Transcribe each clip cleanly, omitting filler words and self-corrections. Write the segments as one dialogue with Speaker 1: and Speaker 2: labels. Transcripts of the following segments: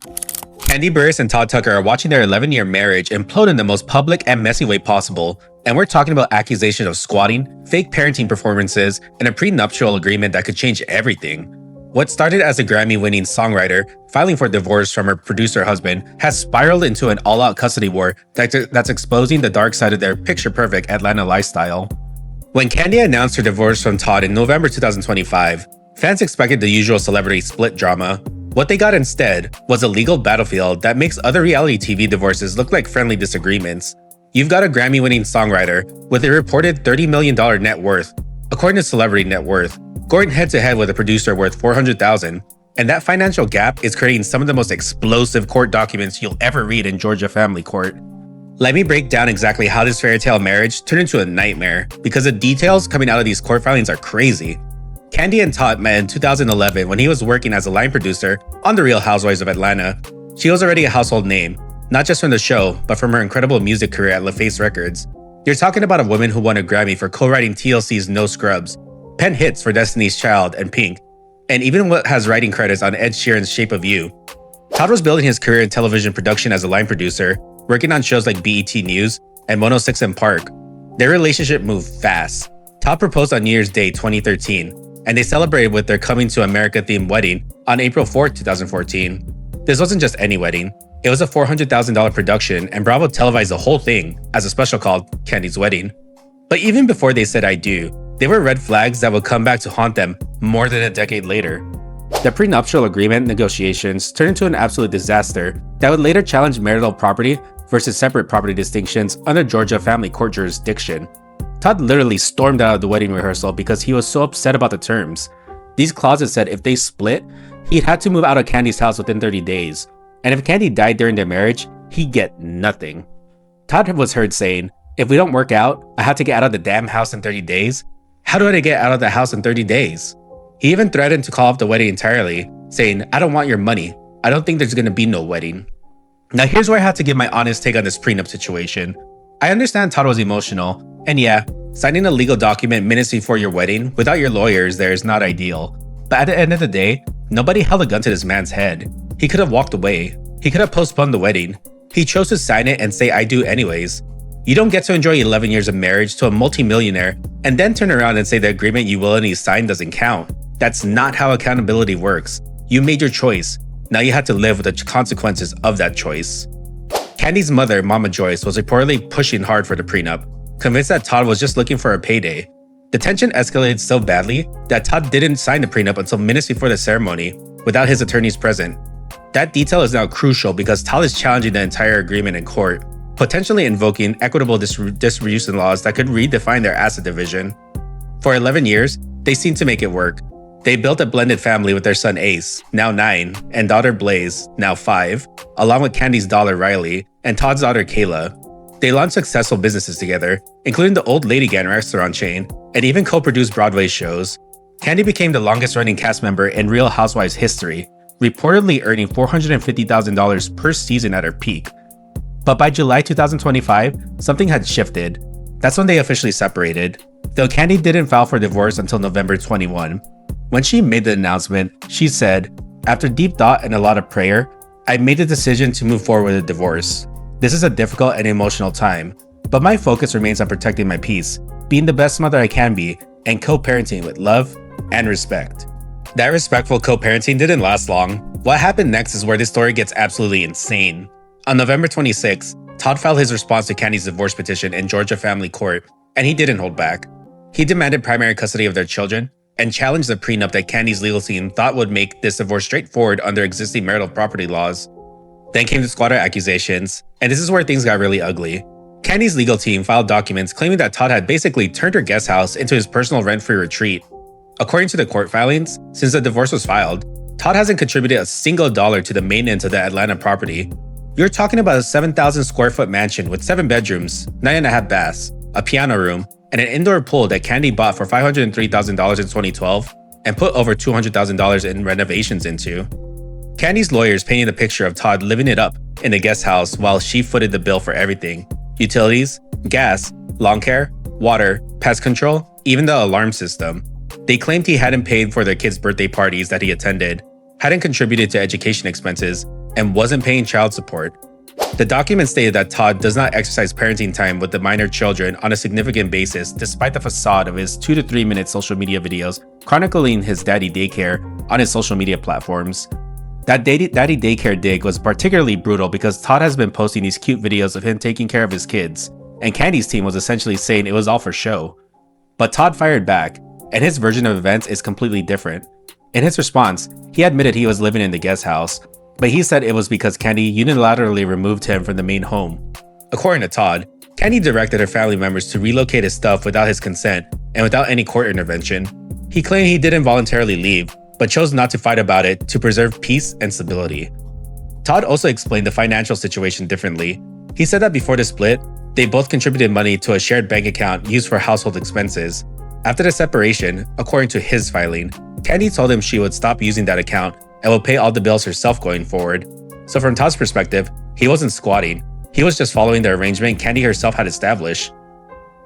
Speaker 1: Kandi Burruss and Todd Tucker are watching their 11-year marriage implode in the most public and messy way possible. And we're talking about accusations of squatting, fake parenting performances, and a prenuptial agreement that could change everything. What started as a Grammy-winning songwriter filing for divorce from her producer husband has spiraled into an all-out custody war that's exposing the dark side of their picture-perfect Atlanta lifestyle. When Kandi announced her divorce from Todd in November 2025, fans expected the usual celebrity split drama. What they got instead was a legal battlefield that makes other reality TV divorces look like friendly disagreements. You've got a Grammy-winning songwriter with a reported $30 million net worth, according to Celebrity Net Worth, going head-to-head with a producer worth $400,000, and that financial gap is creating some of the most explosive court documents you'll ever read in Georgia family court. Let me break down exactly how this fairy tale marriage turned into a nightmare, because the details coming out of these court filings are crazy. Kandi and Todd met in 2011 when he was working as a line producer on The Real Housewives of Atlanta. She was already a household name, not just from the show, but from her incredible music career at LaFace Records. You're talking about a woman who won a Grammy for co-writing TLC's No Scrubs, penned hits for Destiny's Child and Pink, and even has writing credits on Ed Sheeran's Shape of You. Todd was building his career in television production as a line producer, working on shows like BET News and 106 & Park. Their relationship moved fast. Todd proposed on New Year's Day 2013, and they celebrated with their Coming to America-themed wedding on April 4, 2014. This wasn't just any wedding. It was a $400,000 production, and Bravo televised the whole thing as a special called Kandi's Wedding. But even before they said I do, they were red flags that would come back to haunt them more than a decade later. The prenuptial agreement negotiations turned into an absolute disaster that would later challenge marital property versus separate property distinctions under Georgia family court jurisdiction. Todd literally stormed out of the wedding rehearsal because he was so upset about the terms. These clauses said if they split, he'd had to move out of Kandi's house within 30 days. And if Kandi died during their marriage, he'd get nothing. Todd was heard saying, "If we don't work out, I have to get out of the damn house in 30 days. How do I get out of the house in 30 days? He even threatened to call off the wedding entirely, saying, "I don't want your money. I don't think there's gonna be no wedding." Now here's where I had to give my honest take on this prenup situation. I understand Todd was emotional, and yeah, signing a legal document minutes before your wedding without your lawyers there is not ideal. But at the end of the day, nobody held a gun to this man's head. He could have walked away. He could have postponed the wedding. He chose to sign it and say I do anyways. You don't get to enjoy 11 years of marriage to a multimillionaire and then turn around and say the agreement you willingly signed doesn't count. That's not how accountability works. You made your choice. Now you have to live with the consequences of that choice. Kandi's mother, Mama Joyce, was reportedly pushing hard for the prenup, convinced that Todd was just looking for a payday. The tension escalated so badly that Todd didn't sign the prenup until minutes before the ceremony, without his attorneys present. That detail is now crucial because Todd is challenging the entire agreement in court, potentially invoking equitable distribution laws that could redefine their asset division. For 11 years, they seemed to make it work. They built a blended family with their son Ace, now 9, and daughter Blaze, now 5, along with Kandi's daughter Riley and Todd's daughter Kayla. They launched successful businesses together, including the Old Lady Gang restaurant chain, and even co-produced Broadway shows. Kandi became the longest-running cast member in Real Housewives history, reportedly earning $450,000 per season at her peak. But by July 2025, something had shifted. That's when they officially separated, though Kandi didn't file for divorce until November 21. When she made the announcement, she said, "After deep thought and a lot of prayer, I made the decision to move forward with a divorce. This is a difficult and emotional time, but my focus remains on protecting my peace, being the best mother I can be, and co-parenting with love and respect." That respectful co-parenting didn't last long. What happened next is where this story gets absolutely insane. On November 26, Todd filed his response to Kandi's divorce petition in Georgia family court, and he didn't hold back. He demanded primary custody of their children and challenged the prenup that Kandi's legal team thought would make this divorce straightforward under existing marital property laws. Then came the squatter accusations, and this is where things got really ugly. Kandi's legal team filed documents claiming that Todd had basically turned her guest house into his personal rent-free retreat. According to the court filings, since the divorce was filed, Todd hasn't contributed a single dollar to the maintenance of the Atlanta property. You're talking about a 7,000 square foot mansion with 7 bedrooms, 9.5 baths, a piano room, and an indoor pool that Kandi bought for $503,000 in 2012 and put over $200,000 in renovations into. Kandi's lawyers painted a picture of Todd living it up in the guest house while she footed the bill for everything: utilities, gas, lawn care, water, pest control, even the alarm system. They claimed he hadn't paid for their kids' birthday parties that he attended, hadn't contributed to education expenses, and wasn't paying child support. The document stated that Todd does not exercise parenting time with the minor children on a significant basis despite the facade of his 2 to 3 minute social media videos chronicling his daddy daycare on his social media platforms. That daddy daycare dig was particularly brutal because Todd has been posting these cute videos of him taking care of his kids, and Kandi's team was essentially saying it was all for show. But Todd fired back, and his version of events is completely different. In his response, he admitted he was living in the guest house, but he said it was because Kandi unilaterally removed him from the main home. According to Todd, Kandi directed her family members to relocate his stuff without his consent and without any court intervention. He claimed he didn't voluntarily leave, but chose not to fight about it to preserve peace and stability. Todd also explained the financial situation differently. He said that before the split, they both contributed money to a shared bank account used for household expenses. After the separation, according to his filing, Kandi told him she would stop using that account and will pay all the bills herself going forward. So from Todd's perspective, he wasn't squatting. He was just following the arrangement Kandi herself had established.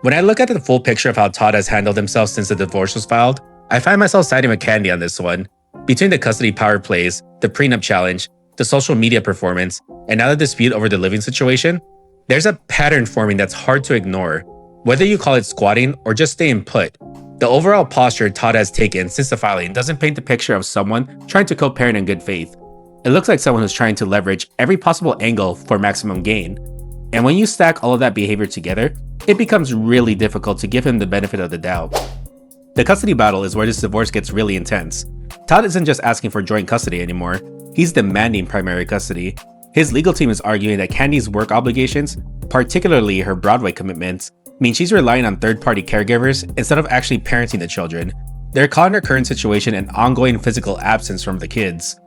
Speaker 1: When I look at the full picture of how Todd has handled himself since the divorce was filed, I find myself siding with Kandi on this one. Between the custody power plays, the prenup challenge, the social media performance, and now the dispute over the living situation, there's a pattern forming that's hard to ignore. Whether you call it squatting or just staying put, the overall posture Todd has taken since the filing doesn't paint the picture of someone trying to co-parent in good faith. It looks like someone who's trying to leverage every possible angle for maximum gain. And when you stack all of that behavior together, it becomes really difficult to give him the benefit of the doubt. The custody battle is where this divorce gets really intense. Todd isn't just asking for joint custody anymore, he's demanding primary custody. His legal team is arguing that Kandi's work obligations, particularly her Broadway commitments, mean she's relying on third-party caregivers instead of actually parenting the children. They're calling her current situation an ongoing physical absence from the kids.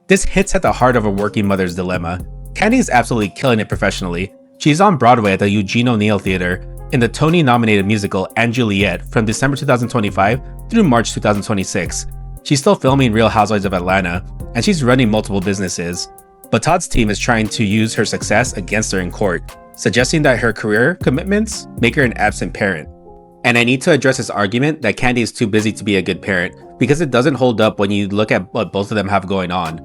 Speaker 1: This hits at the heart of a working mother's dilemma. Kandi is absolutely killing it professionally. She's on Broadway at the Eugene O'Neill Theater in the Tony-nominated musical & Juliet from December 2025 through March 2026. She's still filming Real Housewives of Atlanta, and she's running multiple businesses. But Todd's team is trying to use her success against her in court, suggesting that her career commitments make her an absent parent. And I need to address this argument that Kandi is too busy to be a good parent because it doesn't hold up when you look at what both of them have going on.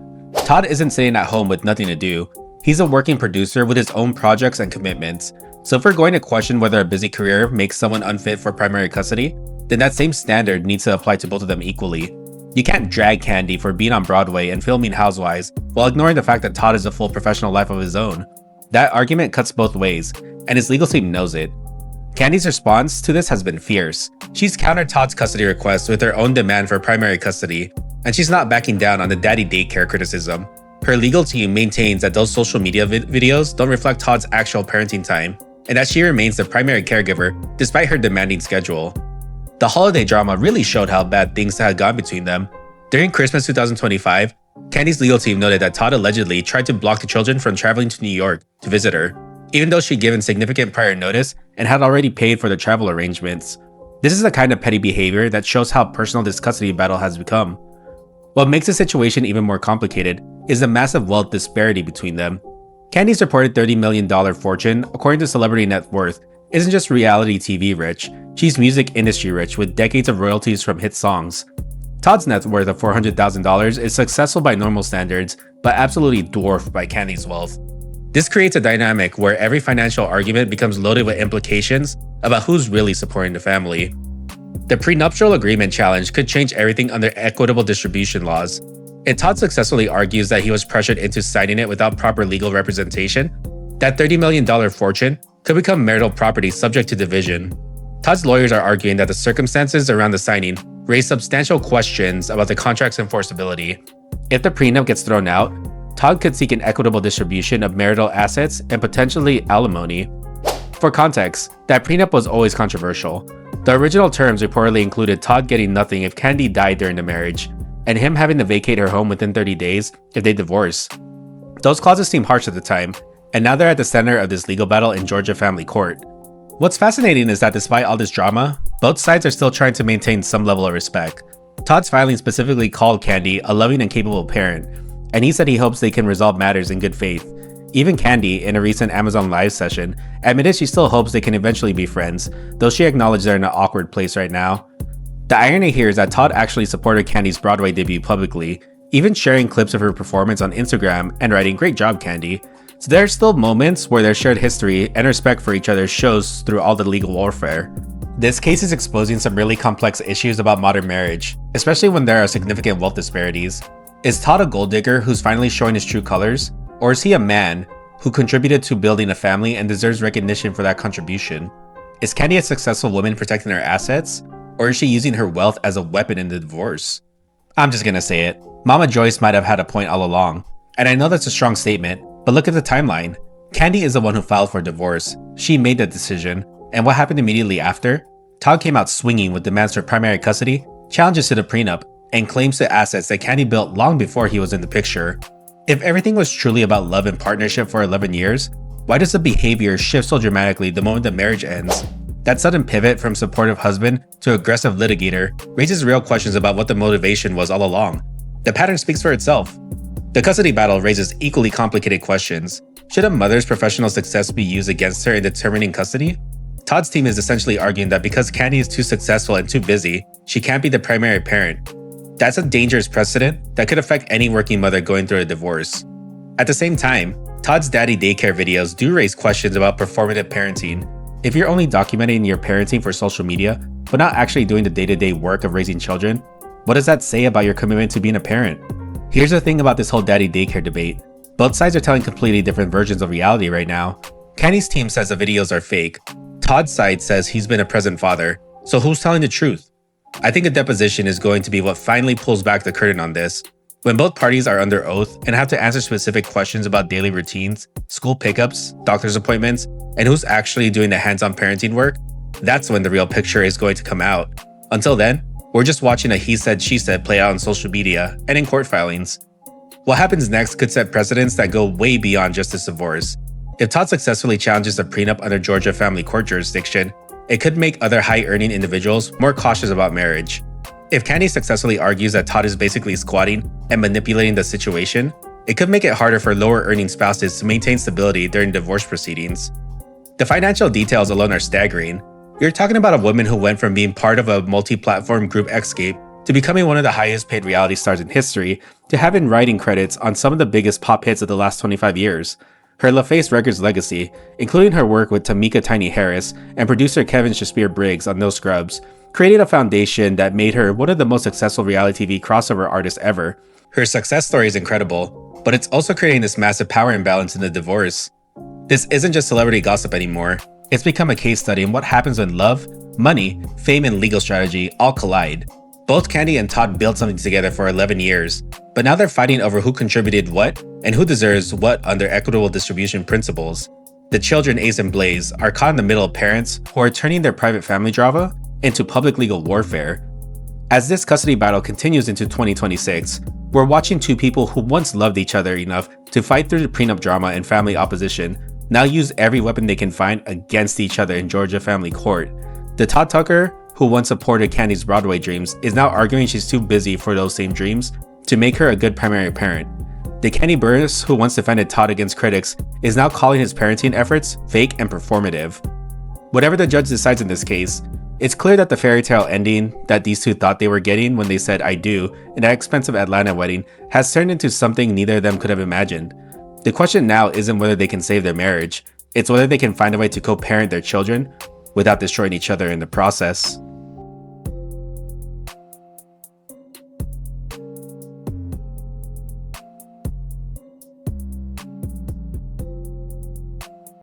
Speaker 1: Todd isn't sitting at home with nothing to do. He's a working producer with his own projects and commitments. So if we're going to question whether a busy career makes someone unfit for primary custody, then that same standard needs to apply to both of them equally. You can't drag Kandi for being on Broadway and filming Housewives while ignoring the fact that Todd has a full professional life of his own. That argument cuts both ways, and his legal team knows it. Kandi's response to this has been fierce. She's countered Todd's custody request with her own demand for primary custody, and she's not backing down on the daddy daycare criticism. Her legal team maintains that those social media videos don't reflect Todd's actual parenting time, and that she remains the primary caregiver despite her demanding schedule. The holiday drama really showed how bad things had gone between them. During Christmas 2025, Kandi's legal team noted that Todd allegedly tried to block the children from traveling to New York to visit her, even though she'd given significant prior notice and had already paid for the travel arrangements. This is the kind of petty behavior that shows how personal this custody battle has become. What makes the situation even more complicated is the massive wealth disparity between them. Kandi's reported $30 million fortune, according to Celebrity Net Worth, isn't just reality TV rich, she's music industry rich with decades of royalties from hit songs. Todd's net worth of $400,000 is successful by normal standards, but absolutely dwarfed by Kandi's wealth. This creates a dynamic where every financial argument becomes loaded with implications about who's really supporting the family. The prenuptial agreement challenge could change everything under equitable distribution laws. If Todd successfully argues that he was pressured into signing it without proper legal representation, that $30 million fortune could become marital property subject to division. Todd's lawyers are arguing that the circumstances around the signing raise substantial questions about the contract's enforceability. If the prenup gets thrown out, Todd could seek an equitable distribution of marital assets and potentially alimony. For context, that prenup was always controversial. The original terms reportedly included Todd getting nothing if Kandi died during the marriage, and him having to vacate her home within 30 days if they divorce. Those clauses seemed harsh at the time, and now they're at the center of this legal battle in Georgia family court. What's fascinating is that despite all this drama, both sides are still trying to maintain some level of respect. Todd's filing specifically called Kandi a loving and capable parent, and he said he hopes they can resolve matters in good faith. Even Kandi, in a recent Amazon Live session, admitted she still hopes they can eventually be friends, though she acknowledged they're in an awkward place right now. The irony here is that Todd actually supported Kandi's Broadway debut publicly, even sharing clips of her performance on Instagram and writing "Great job, Kandi." So there are still moments where their shared history and respect for each other shows through all the legal warfare. This case is exposing some really complex issues about modern marriage, especially when there are significant wealth disparities. Is Todd a gold digger who's finally showing his true colors? Or is he a man who contributed to building a family and deserves recognition for that contribution? Is Kandi a successful woman protecting her assets? Or is she using her wealth as a weapon in the divorce? I'm just gonna say it. Mama Joyce might have had a point all along. And I know that's a strong statement, but look at the timeline. Kandi is the one who filed for divorce. She made the decision. And what happened immediately after? Todd came out swinging with demands for primary custody, challenges to the prenup, and claims to assets that Kandi built long before he was in the picture. If everything was truly about love and partnership for 11 years, why does the behavior shift so dramatically the moment the marriage ends? That sudden pivot from supportive husband to aggressive litigator raises real questions about what the motivation was all along. The pattern speaks for itself. The custody battle raises equally complicated questions. Should a mother's professional success be used against her in determining custody? Todd's team is essentially arguing that because Kandi is too successful and too busy, she can't be the primary parent. That's a dangerous precedent that could affect any working mother going through a divorce. At the same time, Todd's daddy daycare videos do raise questions about performative parenting. If you're only documenting your parenting for social media, but not actually doing the day-to-day work of raising children, what does that say about your commitment to being a parent? Here's the thing about this whole daddy daycare debate. Both sides are telling completely different versions of reality right now. Kandi's team says the videos are fake. Todd's side says he's been a present father. So who's telling the truth? I think a deposition is going to be what finally pulls back the curtain on this. When both parties are under oath and have to answer specific questions about daily routines, school pickups, doctor's appointments, and who's actually doing the hands-on parenting work, that's when the real picture is going to come out. Until then, we're just watching a he said, she said play out on social media and in court filings. What happens next could set precedents that go way beyond just this divorce. If Todd successfully challenges the prenup under Georgia family court jurisdiction, it could make other high-earning individuals more cautious about marriage. If Kandi successfully argues that Todd is basically squatting and manipulating the situation, it could make it harder for lower-earning spouses to maintain stability during divorce proceedings. The financial details alone are staggering. You're talking about a woman who went from being part of a multi-platform group Xscape to becoming one of the highest-paid reality stars in history to having writing credits on some of the biggest pop hits of the last 25 years. Her LaFace Records legacy, including her work with Tamika Tiny Harris and producer Kevin Shakespeare Briggs on No Scrubs, created a foundation that made her one of the most successful reality TV crossover artists ever. Her success story is incredible, but it's also creating this massive power imbalance in the divorce. This isn't just celebrity gossip anymore. It's become a case study in what happens when love, money, fame, and legal strategy all collide. Both Kandi and Todd built something together for 11 years, but now they're fighting over who contributed what and who deserves what under equitable distribution principles. The children, Ace and Blaze, are caught in the middle of parents who are turning their private family drama into public legal warfare. As this custody battle continues into 2026, we're watching two people who once loved each other enough to fight through the prenup drama and family opposition now use every weapon they can find against each other in Georgia family court. The Todd Tucker, who once supported Kandi's Broadway dreams, is now arguing she's too busy for those same dreams to make her a good primary parent. The Kandi Burruss, who once defended Todd against critics, is now calling his parenting efforts fake and performative. Whatever the judge decides in this case, it's clear that the fairy tale ending that these two thought they were getting when they said "I do" in that expensive Atlanta wedding has turned into something neither of them could have imagined. The question now isn't whether they can save their marriage, it's whether they can find a way to co-parent their children without destroying each other in the process.